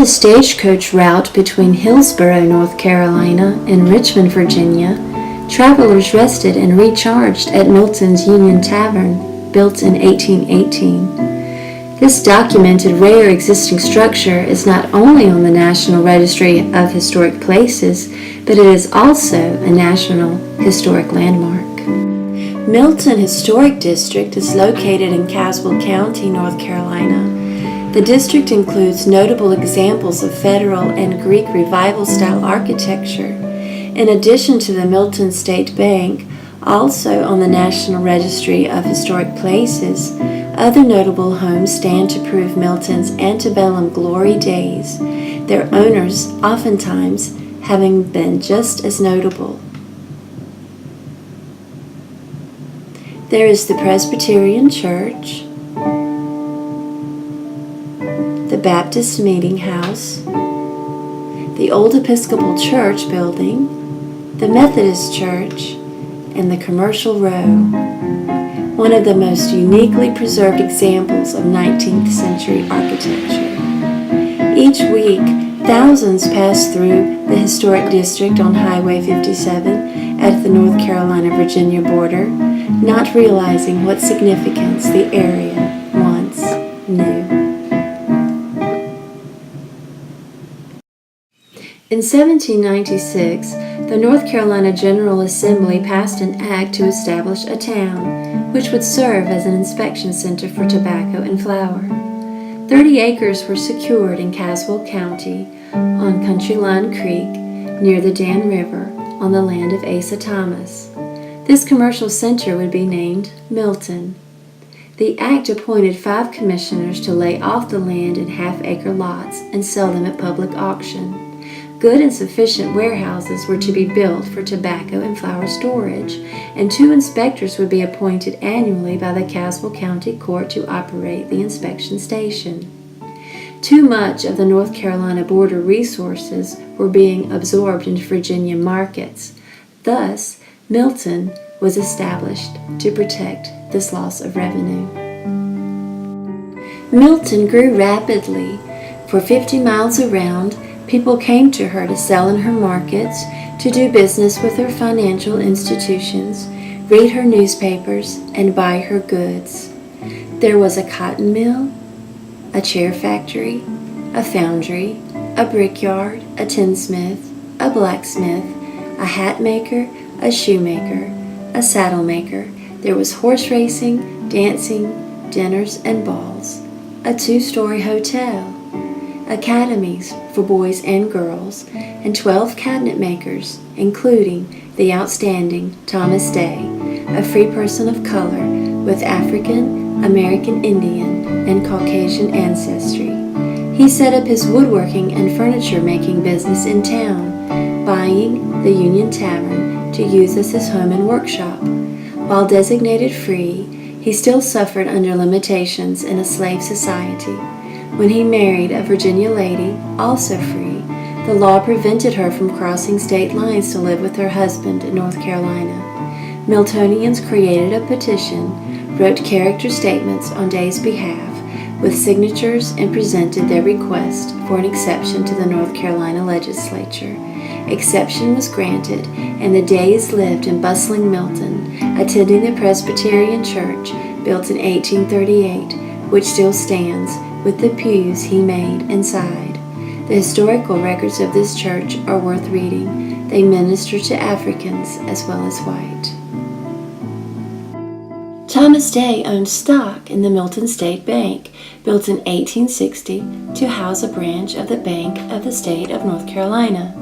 the stagecoach route between Hillsborough, North Carolina, and Richmond, Virginia, travelers rested and recharged at Milton's Union Tavern, built in 1818. This documented rare existing structure is not only on the National Registry of Historic Places, but it is also a National Historic Landmark. Milton Historic District is located in Caswell County, North Carolina. The district includes notable examples of Federal and Greek Revival-style architecture. In addition to the Milton State Bank, also on the National Registry of Historic Places, other notable homes stand to prove Milton's antebellum glory days, their owners oftentimes having been just as notable. There is the Presbyterian Church, the Baptist Meeting House, the Old Episcopal Church building, the Methodist Church, and the Commercial Row, one of the most uniquely preserved examples of 19th century architecture. Each week, thousands pass through the historic district on Highway 57 at the North Carolina-Virginia border, not realizing what significance the area once knew. In 1796, the North Carolina General Assembly passed an act to establish a town, which would serve as an inspection center for tobacco and flour. 30 acres were secured in Caswell County on Country Line Creek near the Dan River on the land of Asa Thomas. This commercial center would be named Milton. The act appointed 5 commissioners to lay off the land in half-acre lots and sell them at public auction. Good and sufficient warehouses were to be built for tobacco and flour storage, and 2 inspectors would be appointed annually by the Caswell County Court to operate the inspection station. Too much of the North Carolina border resources were being absorbed into Virginia markets. Thus, Milton was established to protect this loss of revenue. Milton grew rapidly. For 50 miles around, people came to her to sell in her markets, to do business with her financial institutions, read her newspapers, and buy her goods. There was a cotton mill, a chair factory, a foundry, a brickyard, a tinsmith, a blacksmith, a hat maker, a shoemaker, a saddle maker. There was horse racing, dancing, dinners, and balls, a 2-story hotel, academies for boys and girls, and 12 cabinet makers, including the outstanding Thomas Day, a free person of color with African, American Indian, and Caucasian ancestry. He set up his woodworking and furniture-making business in town, buying the Union Tavern to use as his home and workshop. While designated free, he still suffered under limitations in a slave society. When he married a Virginia lady, also free, the law prevented her from crossing state lines to live with her husband in North Carolina. Miltonians created a petition, wrote character statements on Day's behalf with signatures, and presented their request for an exception to the North Carolina legislature. Exception was granted, and the Days lived in bustling Milton, attending the Presbyterian Church built in 1838, which still stands with the pews he made inside. The historical records of this church are worth reading. They minister to Africans as well as white. Thomas Day owned stock in the Milton State Bank, built in 1860 to house a branch of the Bank of the State of North Carolina.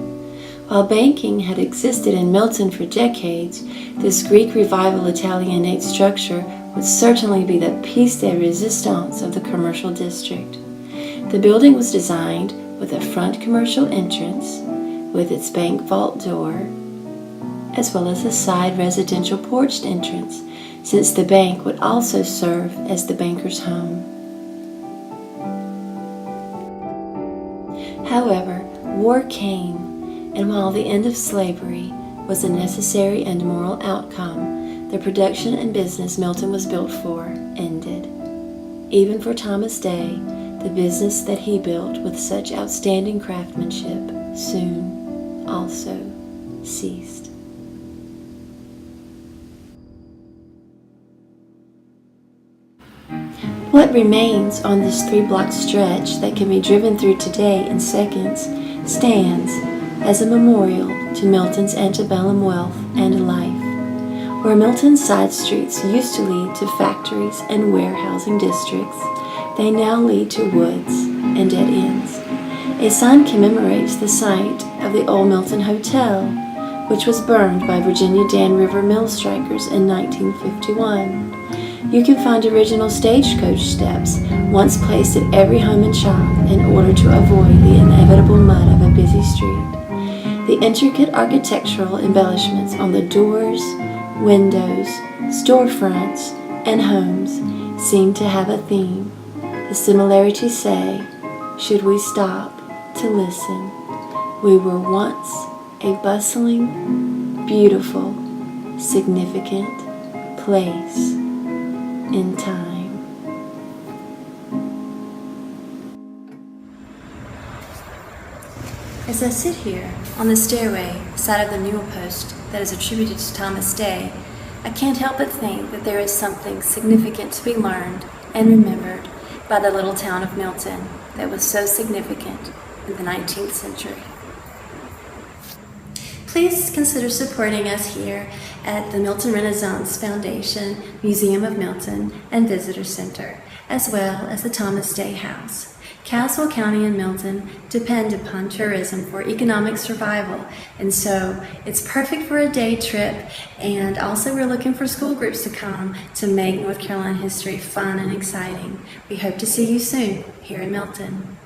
While banking had existed in Milton for decades, this Greek Revival Italianate structure would certainly be the piece de resistance of the commercial district. The building was designed with a front commercial entrance, with its bank vault door, as well as a side residential porched entrance, since the bank would also serve as the banker's home. However, war came, and while the end of slavery was a necessary and moral outcome, the production and business Milton was built for ended. Even for Thomas Day, The business that he built with such outstanding craftsmanship soon also ceased. What remains on this 3-block stretch that can be driven through today in seconds stands as a memorial to Milton's antebellum wealth and life. Where Milton's side streets used to lead to factories and warehousing districts, they now lead to woods and dead ends. A sign commemorates the site of the old Milton Hotel, which was burned by Virginia Dan River mill strikers in 1951. You can find original stagecoach steps once placed at every home and shop in order to avoid the inevitable mud of a busy street. The intricate architectural embellishments on the doors, windows, storefronts, and homes seem to have a theme. The similarities say, should we stop to listen, we were once a bustling, beautiful, significant place in time. As I sit here on the stairway beside of the mule post that is attributed to Thomas Day, I can't help but think that there is something significant to be learned and remembered by the little town of Milton that was so significant in the 19th century. Please consider supporting us here at the Milton Renaissance Foundation, Museum of Milton, and Visitor Center, as well as the Thomas Day House. Caswell County and Milton depend upon tourism for economic survival, and so it's perfect for a day trip, and also we're looking for school groups to come to make North Carolina history fun and exciting. We hope to see you soon here in Milton.